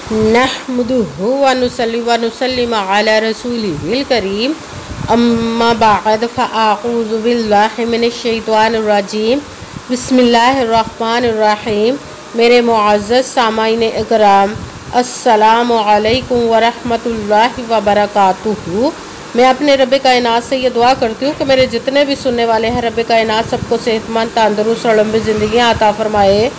नहमदुहु व नुसल्ली व नुसल्लिम अला रसूलिहिल करीम अम्मा बाद फ़अऊज़ु बिल्लाहि मिनश शैतानिर रजीम बिस्मिल्लाहिर रहमानिर रहीम। मेरे मुअज़्ज़ज़ सामाईन इकराम, अस्सलामु अलैकुम व रहमतुल्लाहि व बरकातुहू। मैं अपने रब कायनात से ये दुआ करती हूँ कि मेरे जितने भी सुनने वाले हैं, रब कायनात सबको सेहतमंद, तंदुरुस्त और लंबी ज़िंदगियाँ अता फ़रमाए।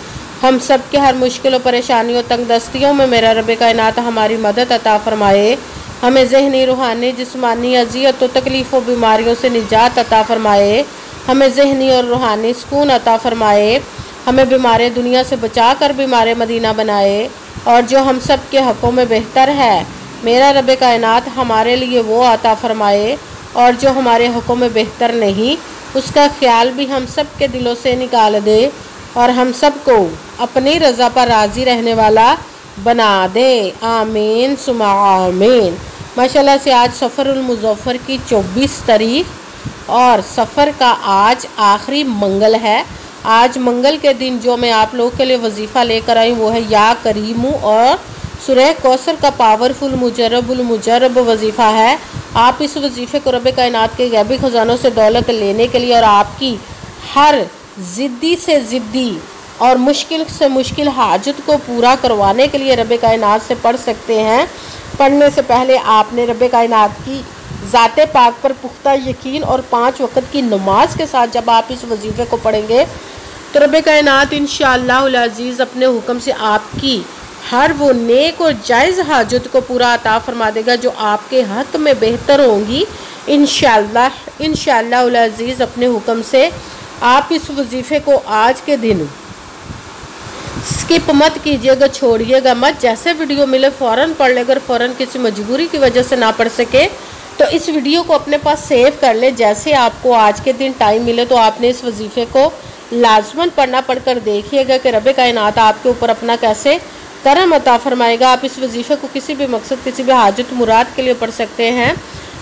हम सब के हर मुश्किलों, परेशानियों, तंगदस्तियों में मेरा रब कायनात हमारी मदद अता फ़रमाए। हमें ज़हनी, रूहानी, जिस्मानी अज़ियत और तकलीफ़ों, बीमारियों से निजात अता फ़रमाए। हमें ज़हनी और रूहानी सुकून अता फ़रमाए। हमें बीमार दुनिया से बचा कर बीमार मदीना बनाए, और जो हम सब के हक़ों में बेहतर है मेरा रब कायनात हमारे लिए वो अता फ़रमाए, और जो हमारे हक़ों में बेहतर नहीं उसका ख्याल भी हम सब के दिलों से निकाल दे, और हम सबको अपनी रज़ा पर राज़ी रहने वाला बना दे। आमीन सुमा आमीन। माशाल्लाह से आज सफ़रुल मुज़फ़्फ़र की 24 तारीख़ और सफ़र का आज आखिरी मंगल है। आज मंगल के दिन जो मैं आप लोगों के लिए वजीफ़ा लेकर आई वो है या करीमू, और सूरह कौसर का पावरफुल मुजर्रब वजीफ़ा है। आप इस वजीफ़े को रब कायनात के गैबी ख़जानों से दौलत लेने के लिए और आपकी हर ज़िद्दी से ज़िद्दी और मुश्किल से मुश्किल हाजत को पूरा करवाने के लिए रब कायनात से पढ़ सकते हैं। पढ़ने से पहले आपने रब कायनात की ज़ाते पाक पर पुख्ता यकीन और 5 वक़्त की नमाज के साथ जब आप इस वजीफ़े को पढ़ेंगे तो रब कायनात इंशाअल्लाहुल अज़ीज़ अपने हुक्म से आपकी हर वो नेक और जायज़ हाजत को पूरा अता फ़रमा देगा जो आपके हक़ में बेहतर होंगी। इंशाअल्लाहुल अज़ीज़ अपने हुक्म से आप इस वजीफ़े को आज के दिन स्किप मत कीजिएगा, छोड़िएगा मत। जैसे वीडियो मिले फ़ौरन पढ़ ले। अगर फ़ौरन किसी मजबूरी की वजह से ना पढ़ सके तो इस वीडियो को अपने पास सेव कर ले। जैसे आपको आज के दिन टाइम मिले तो आपने इस वजीफ़े को लाजमन पढ़कर देखिएगा कि रब कायनात आपके ऊपर अपना कैसे करम अता फ़रमाएगा। आप इस वजीफ़े को किसी भी मकसद, किसी भी हाजत मुराद के लिए पढ़ सकते हैं।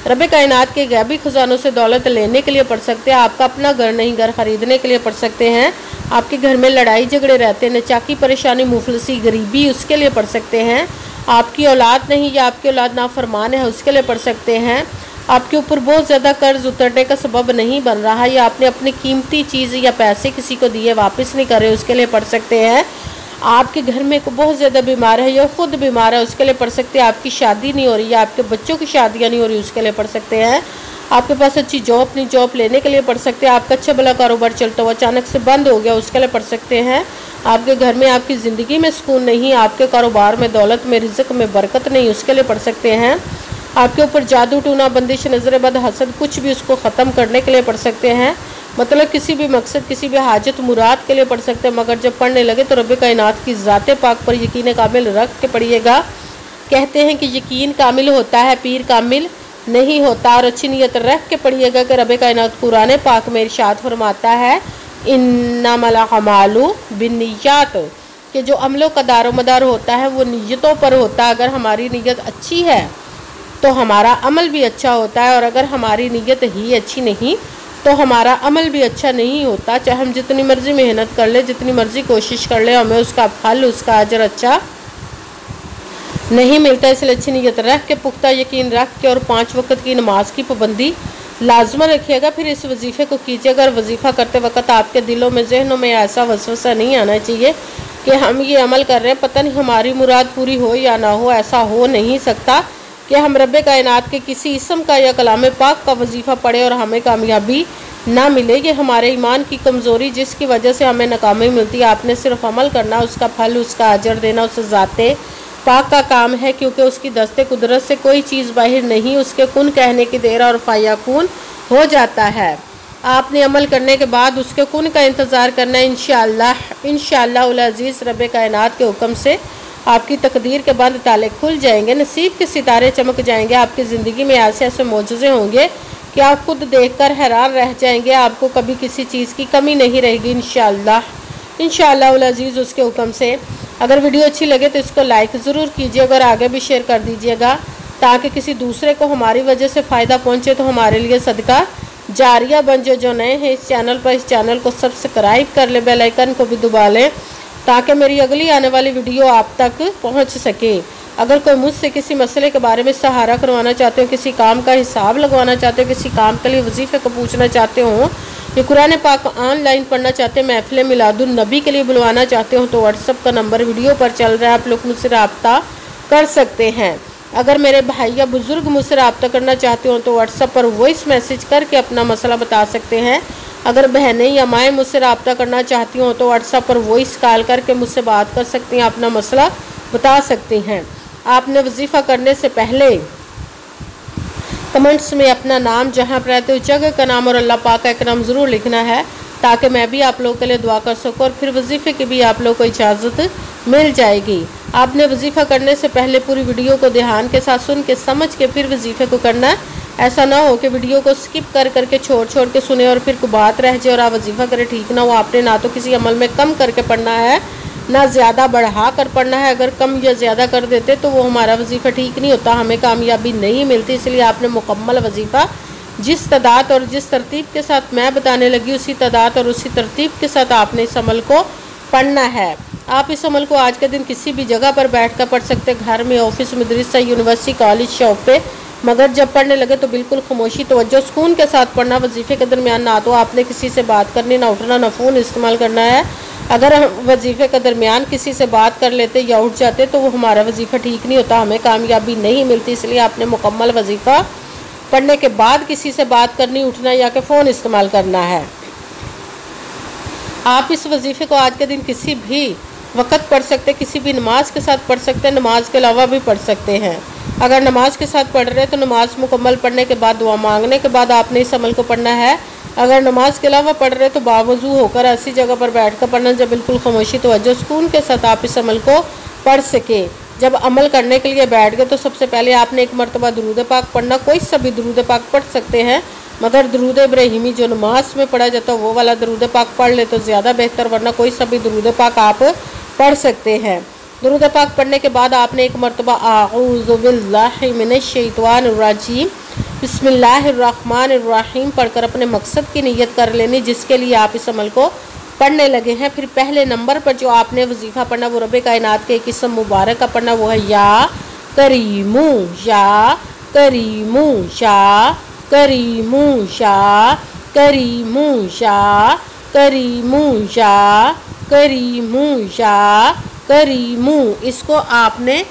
रब कायनात के गैबी ख़जानों से दौलत लेने के लिए पढ़ सकते हैं। आपका अपना घर नहीं, घर ख़रीदने के लिए पढ़ सकते हैं। आपके घर में लड़ाई झगड़े रहते हैं, नचाकी, परेशानी, मुफलसी, गरीबी, उसके लिए पढ़ सकते हैं। आपकी औलाद नहीं या आपकी औलाद नाफरमान है, उसके लिए पढ़ सकते हैं। आपके ऊपर बहुत ज़्यादा कर्ज उतरने का सबब नहीं बन रहा, या आपने अपनी कीमती चीज़ या पैसे किसी को दिए वापस नहीं कर रहे, उसके लिए पढ़ सकते हैं। आपके घर में बहुत ज़्यादा बीमार है या ख़ुद बीमार है, उसके लिए पढ़ सकते हैं। आपकी शादी नहीं हो रही या आपके बच्चों की शादियाँ नहीं हो रही, उसके लिए पढ़ सकते हैं। आपके पास अच्छी जॉब नहीं, जॉब लेने के लिए पढ़ सकते हैं। आपका अच्छा भला कारोबार चलता हुआ अचानक से बंद हो गया, उसके लिए पढ़ सकते हैं। आपके घर में, आपकी ज़िंदगी में सुकून नहीं, आपके कारोबार में, दौलत में, रिज़्क़ में बरकत नहीं, उसके लिए पढ़ सकते हैं। आपके ऊपर जादू टूना, बंदिश, नज़र बद, हसद, कुछ भी उसको ख़त्म करने के लिए पढ़ सकते हैं। मतलब किसी भी मकसद, किसी भी हाजत मुराद के लिए पढ़ सकते हैं। मगर जब पढ़ने लगे तो रब कायनात की ज़ाते पाक पर यकीन कामिल रख के पढ़िएगा। कहते हैं कि यकीन कामिल होता है, पीर कामिल नहीं होता। और अच्छी नीयत रख के पढ़िएगा कि रब कायनात कुरान पाक में इरशाद फरमाता है इन्नमल अमालु बिन्नियात, कि जो अमलों का दारोमदार होता है वो नीयतों पर होता है। अगर हमारी नीयत अच्छी है तो हमारा अमल भी अच्छा होता है, और अगर हमारी नीयत ही अच्छी नहीं तो हमारा अमल भी अच्छा नहीं होता। चाहे हम जितनी मर्ज़ी मेहनत कर ले, जितनी मर्ज़ी कोशिश कर ले, हमें उसका फल, उसका अजर अच्छा नहीं मिलता। इसलिए अच्छी नीयत रख के, पुख्ता यकीन रख के, और 5 वक़्त की नमाज की पाबंदी लाजमन रखिएगा। फिर इस वजीफ़े को कीजिएगा, और वजीफ़ा करते वक्त आपके दिलों में, जहनों में ऐसा वसवसा नहीं आना चाहिए कि हम ये अमल कर रहे हैं, पता नहीं हमारी मुराद पूरी हो या ना हो। ऐसा हो नहीं सकता कि हम रब कायनात के किसी इसम का या कलाम पाक का वजीफ़ा पढ़े और हमें कामयाबी ना मिले। ये हमारे ईमान की कमज़ोरी जिसकी वजह से हमें नाकामी मिलती है। आपने सिर्फ अमल करना, उसका फल, उसका अजर देना उस ज़ाते पाक का काम है, क्योंकि उसकी दस्ते कुदरत से कोई चीज़ बाहर नहीं। उसके कुन कहने की देर और फ़याकुन हो जाता है। आपने अमल करने के बाद उसके कुन का इंतज़ार करना है। इंशाअल्लाहुल अज़ीज़ रब कायनात के हुक्म से आपकी तकदीर के बंद ताले खुल जाएंगे, नसीब के सितारे चमक जाएंगे। आपकी ज़िंदगी में ऐसे ऐसे मौजज़े होंगे कि आप खुद देखकर हैरान रह जाएंगे। आपको कभी किसी चीज़ की कमी नहीं रहेगी इंशाअल्लाहुल अज़ीज़ उसके हुक्म से। अगर वीडियो अच्छी लगे तो इसको लाइक ज़रूर कीजिएगा और आगे भी शेयर कर दीजिएगा, ताकि किसी दूसरे को हमारी वजह से फ़ायदा पहुँचे तो हमारे लिए सदका जारिया बन जाए। जो नए हैं इस चैनल पर, इस चैनल को सब्सक्राइब कर ले, बेल आइकन को भी दबा लें, ताकि मेरी अगली आने वाली वीडियो आप तक पहुंच सके। अगर कोई मुझसे किसी मसले के बारे में सहारा करवाना चाहते हो, किसी काम का हिसाब लगवाना चाहते हो, किसी काम के लिए वजीफ़े को पूछना चाहते हो, या कुरान पाक ऑनलाइन पढ़ना चाहते हैं, महफिल मिलादुन नबी के लिए बुलवाना चाहते हो, तो व्हाट्सअप का नंबर वीडियो पर चल रहा है, आप लोग मुझसे रब्ता कर सकते हैं। अगर मेरे भाई या बुज़ुर्ग मुझसे रब्ता करना चाहते हो तो व्हाट्सअप पर वॉइस मैसेज करके अपना मसला बता सकते हैं। अगर बहनें या माएँ मुझसे रब्ता करना चाहती हों तो व्हाट्सअप पर वॉइस कॉल करके मुझसे बात कर सकती हैं, अपना मसला बता सकती हैं। आपने वजीफ़ा करने से पहले कमेंट्स में अपना नाम, जहाँ पर रहते हो जगह का नाम और अल्लाह पाक का एक नाम ज़रूर लिखना है, ताकि मैं भी आप लोगों के लिए दुआ कर सकूँ और फिर वजीफ़े की भी आप लोग को इजाज़त मिल जाएगी। आपने वजीफ़ा करने से पहले पूरी वीडियो को ध्यान के साथ सुन के समझ के फिर वजीफ़े को करना है। ऐसा ना हो कि वीडियो को स्किप कर करके छोड़ के सुने और फिर कोई बात रह जाए और आप वजीफ़ा करें, ठीक ना हो। आपने ना तो किसी अमल में कम करके पढ़ना है, ना ज़्यादा बढ़ा कर पढ़ना है। अगर कम या ज़्यादा कर देते तो वो हमारा वजीफ़ा ठीक नहीं होता, हमें कामयाबी नहीं मिलती। इसलिए आपने मुकम्मल वजीफ़ा जिस तादाद और जिस तरतीब के साथ मैं बताने लगी, उसी तादाद और उसी तरतीब के साथ आपने इस अमल को पढ़ना है। आप इस अमल को आज के दिन किसी भी जगह पर बैठ कर पढ़ सकते हैं, घर में, ऑफिस, मदरसा, यूनिवर्सिटी, कॉलेज, शॉप पे। मगर जब पढ़ने लगे तो बिल्कुल खामोशी, तवज्जो, सुकून के साथ पढ़ना। वजीफ़े के दरमियान ना तो आपने किसी से बात करनी, ना उठना, ना फ़ोन इस्तेमाल करना है। अगर हम वजीफ़े के दरमियान किसी से बात कर लेते या उठ जाते तो वो हमारा वजीफ़ा ठीक नहीं होता, हमें कामयाबी नहीं मिलती। इसलिए आपने मुकम्मल वजीफ़ा पढ़ने के बाद किसी से बात करनी, उठना या कि फ़ोन इस्तेमाल करना है। आप इस वजीफ़े को आज के दिन किसी भी वक़्त पढ़ सकते, किसी भी नमाज के साथ पढ़ सकते हैं, नमाज के अलावा भी पढ़ सकते हैं। अगर नमाज के साथ पढ़ रहे हैं तो नमाज मुकम्मल पढ़ने के बाद, दुआ मांगने के बाद आपने इस अमल को पढ़ना है। अगर नमाज के अलावा पढ़ रहे तो बावजू होकर ऐसी जगह पर बैठ कर पढ़ना जब बिल्कुल खामोशी, तवज्जो, सुकून के साथ आप इस अमल को पढ़ सके। जब अमल करने के लिए बैठ गए तो सबसे पहले आपने एक मरतबा दुरूद पाक पढ़ना। कोई सा भी दुरूद पाक पढ़ सकते हैं, मगर दुरूद इब्राहिमी जो नमाज में पढ़ा जाता है वो वाला दुरूद पाक पढ़ ले तो ज़्यादा बेहतर, वरना कोई सा भी दुरूद पाक आप पढ़ सकते हैं। दुरूद पाक पढ़ने के बाद आपने एक मरतबा आऊज़ु बिल्लाहि मिनश शैतानिर रजीम बिस्मिल्लाहिर्रहमानिर्रहीम पढ़कर अपने मकसद की नीयत कर लेनी, जिसके लिए आप इस अमल को पढ़ने लगे हैं। फिर पहले नंबर पर जो आपने वजीफ़ा पढ़ना वो रब्बे कायनात के एक इस्म मुबारक का पढ़ना, वो है या करीमू, या करीमू, या करीमू, या करीमू, या करीमू, या करीमू, या करीमू। इसको आपने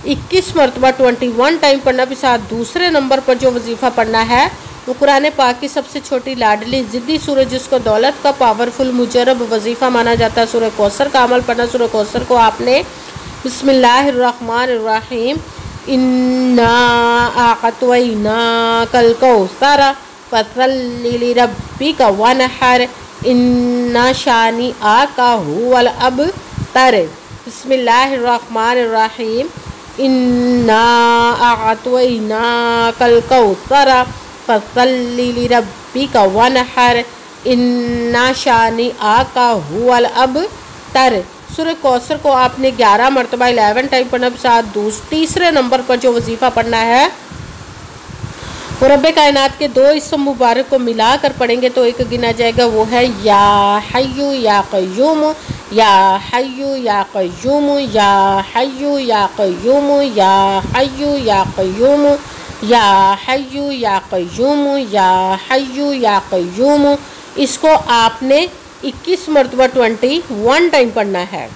21 मरतबा 21 टाइम पढ़ना। फिर साथ दूसरे नंबर पर जो वजीफ़ा पढ़ना है वो कुरान पाक की सबसे छोटी लाडली ज़िद्दी सूरज, जिसको दौलत का पावरफुल मुजरब वजीफ़ा माना जाता है, सूरह कौसर का अमल पढ़ना। सूरह कौसर को आपने बिस्मिल्लाहिर्रहमानिर्रहीम इन्ना आअतैनाकल कौसर फसल्लि लिरब्बिका वनहर इन्ना शानिअका हुवल अबतर। बिस्मिल्लाहिर्रहमानिर्रहीम इन्ना आअतैनाकल कौसर फसल्लि लिरब्बिका वनहर इन्ना शानिअका हुवल अबतर। सूरह कौसर को आपने 11 मरतबा 11 टाइम पढ़ना। साथ तीसरे नंबर पर जो वजीफ़ा पढ़ना है वो रब्बे कायनात के 2 इस्म मुबारक को मिलाकर पढ़ेंगे तो एक गिना जाएगा, वो है या हय्यु या क़य्यूम, या हय्यु या क़य्यूम, या हय्यु या क़य्यूम, या हय्यु या क़य्यूम, या हय्यु या क़य्यूम, या हय्यु या क़य्यूम। इसको आपने 21 मरतबा 21 टाइम पढ़ना है।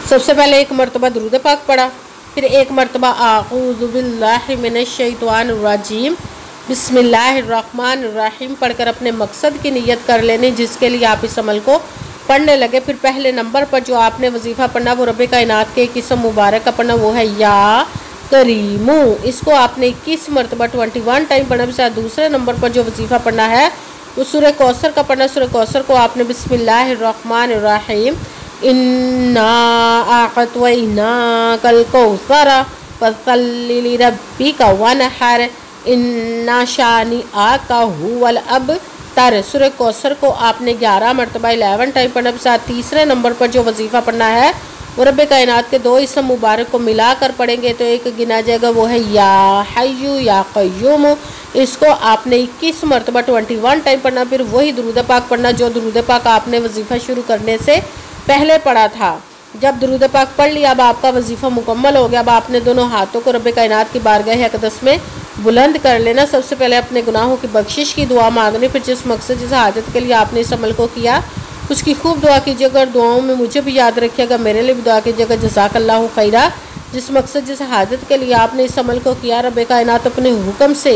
सबसे पहले एक मरतबा दुरूद पाक पढ़ा, फिर एक मरतबा आऊज़ु बिल्लाहि मिनश शैतानिर रजीम बिस्मिल्लाहिर्रहमानिर्रहीम पढ़कर अपने मकसद की नीयत कर लेनी, जिसके लिए आप इस अमल को पढ़ने लगे। फिर पहले नंबर पर जो आपने वजीफ़ा पढ़ना वो रब्बे कायनात के एक इस्म मुबारक का पढ़ना, वो है या करीमू। इसको आपने 21 मरतबा 21 टाइम पढ़ना। फिर दूसरे नंबर पर जो वजीफ़ा पढ़ना है वो सूरह कौसर का पढ़ना। सूरह कौसर को आपने बिस्मिल्लाहिर्रहमानिर्रहीम इन्ना आअतैनाकल कौसर फसल्लि लिरब्बिका वनहर इन्ना शानिअका हुवल अबतर। सूरह कौसर को आपने 11 मरतबा 11 टाइम पढ़ना। साथ तीसरे नंबर पर जो वजीफ़ा पढ़ना है वो रब्बे कायनात के 2 इस्म मुबारक को मिलाकर पढ़ेंगे तो एक गिना जाएगा, वो है या हय्यु या क़य्यूम। इसको आपने 21 मरतबा 21 टाइम पढ़ना। फिर वही दुरूद पाक पढ़ना जो दुरूद पाक आपने वजीफ़ा शुरू करने से पहले पढ़ा था। जब दुरूद पाक पढ़ लिया, अब आपका वजीफ़ा मुकम्मल हो गया। अब आपने दोनों हाथों को रब कायनात की बारगाह अक़दस में बुलंद कर लेना। सबसे पहले अपने गुनाहों की बख्शिश की दुआ मांगनी, फिर जिस मकसद जिस हाजत के लिए आपने इस अमल को किया उसकी खूब दुआ कीजिएगा और दुआओं में मुझे भी याद रखिएगा, मेरे लिए भी दुआ कीजिएगा। जज़ाकल्लाहु खैरा। जिस मकसद जिस हाजत के लिए आपने इस अमल को किया, रब कायनात अपने हुक्म से,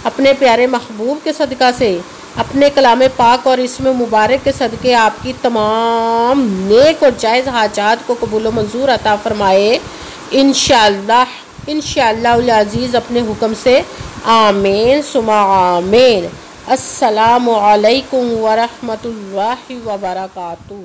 अपने प्यारे महबूब के सदका से, अपने कलाम पाक और इसमें मुबारक के सदक़े आपकी तमाम नेक और जायज़ हाजात को कबूल मंजूर अता फ़रमाए इंशाअल्लाह इंशाअल्लाह अज़ीज़ अपने हुक्म से। आमीन सुमा आमीन। अस्सलामु अलैकुम व रहमतुल्लाहि व बरकातुहू।